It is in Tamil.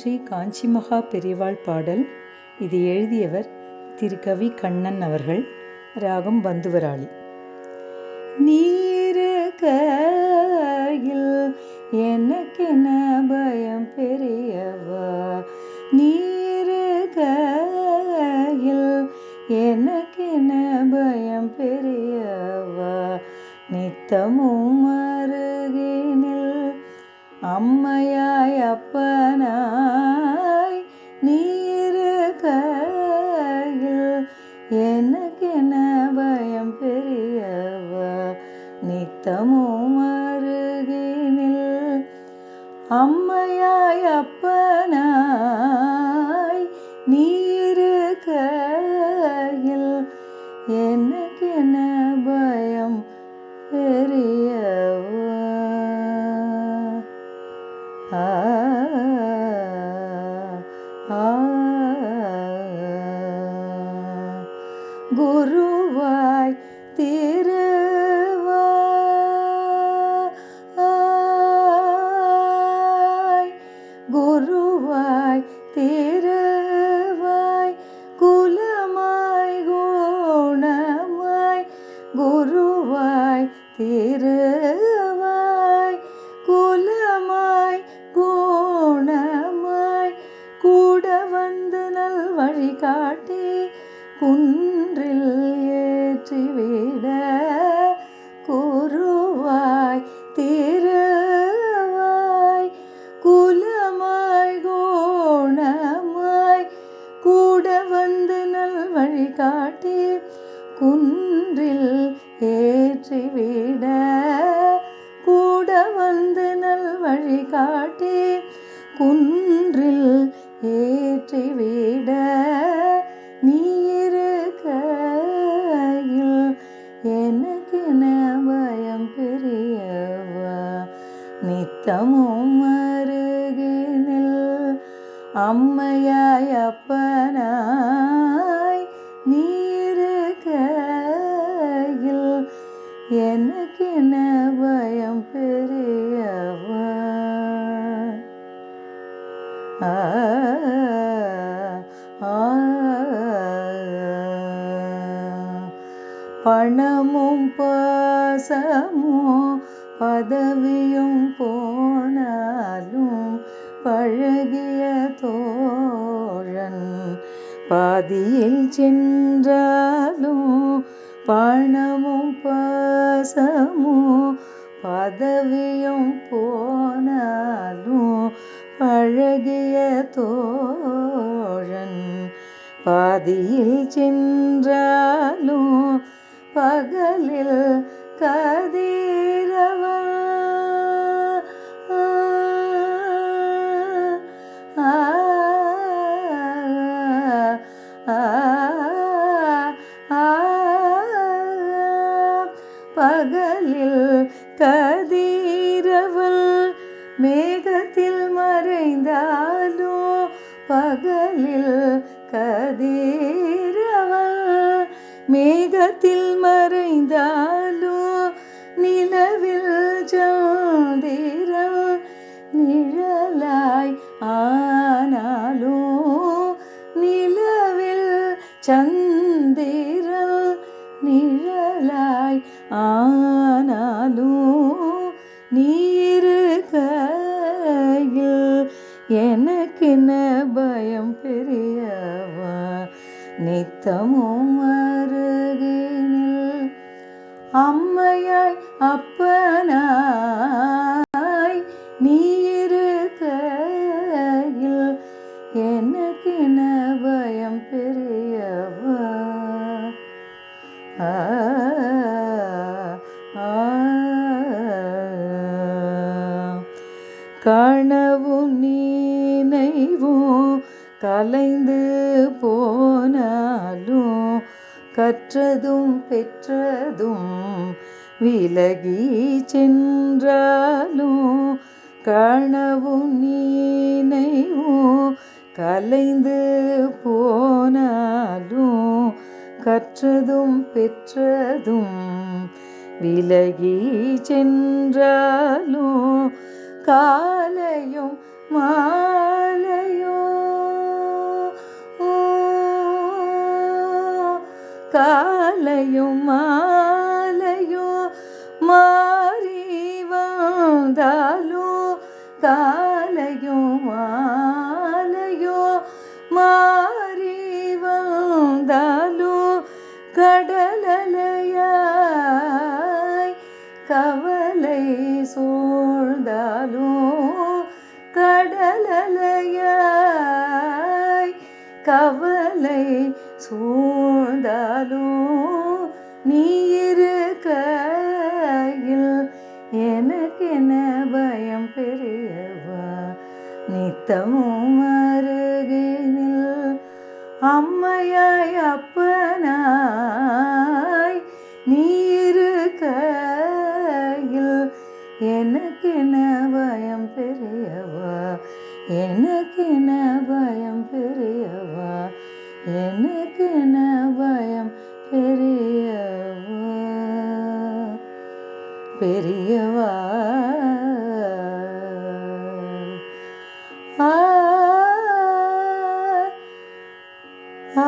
ஸ்ரீ காஞ்சி மகா பெரியவாள் பாடல். இது எழுதியவர் திரு கவி கண்ணன் அவர்கள். ராகம் பந்துவராளி. நீரு கையில் எனக்கென பயம் பெரியவா, நீரு கையில் எனக்கென பயம் பெரியவா, நித்தமும் அருகினில் அம்மையாய் அப்பனாய், நீரு கையில் எனக்கென பயம் பெரியவா, நித்தமும் அருகினில் அம்மையாய் அப்பனாய், நீரு கையில் எனக்கென பயம் பெரியவா. குருவாய் திருவாய், குருவாய் திருவாய், குலமாய் குணமாய், குருவாய் திருவாய், குலமாய் குணமாய், கூட வந்து நல் வழி காட்டி குன்றில் ஏற்றிவிட, குருவாய் திருவாய், குலமாய் குணமாய், கூட வந்து நல் வழி காட்டி குன்றில் ஏற்றிவிட, கூட வந்து நல் வழி காட்டி குன்றில் ஏற்றிவிட, நீரு கையில் எனக்கென பயம் பெரியவா, நித்தமும் அருகினில் அம்மையாய் அப்பனாய், நீரு கையில் எனக்கென பயம் பெரியவா. பணமும் பாசமும் பதவியும் போனாலும் பழகிய தோழன் பாதியில் சென்றாலும், பணமும் பாசமும் பதவியும் போனாலும் பழகிய தோழன் பாதியில் சென்றாலும், பகலில் கதிரவன் பகலில் கதிரவன் மேகத்தில் மறைந்தாலும், பகலில் கதிரவன் மேகத்தில் மறைந்தாலும், நிலவில் சந்திரன் நிழலாய் ஆனாலும், நிலவில் சந்திரன் நிழலாய் ஆனாலும், நீரு கையில் எனக்கென பயம் பெரியவா, நித்தமும் அருகினில் அம்மையாய் அப்பனாய், நீரு கையில் எனக்கென பயம் பெரியவா. கனவும் நினைவும் கலைந்து போனாலும், கற்றதும் பெற்றதும் விலகி சென்றாலும், கனவும் நினைவும் கலைந்து போனாலும், கற்றதும் பெற்றதும் விலகி சென்றாலும், காலையும் மாலையும் காலையும் மாலையும் மாறி வந்தாலும் காலையும் மாலையும் மாறி வந்தாலும் கடலலையாய் கவலை சூழ்ந்தாலும் கடலலையாய் கவலை சூழ்ந்தாலும் நீ இருக்கையில் எனக்கென பயம் பெரியவா நித்தமும் அருகினில் அம்மையாய் அப்பனாய் நீ இருக்கையில் எனக்கென பயம் பெரியவா எனக்கென பயம் பெரியவா எனக்கென பயம் பெரியவா பெரியவா ஆ ஆ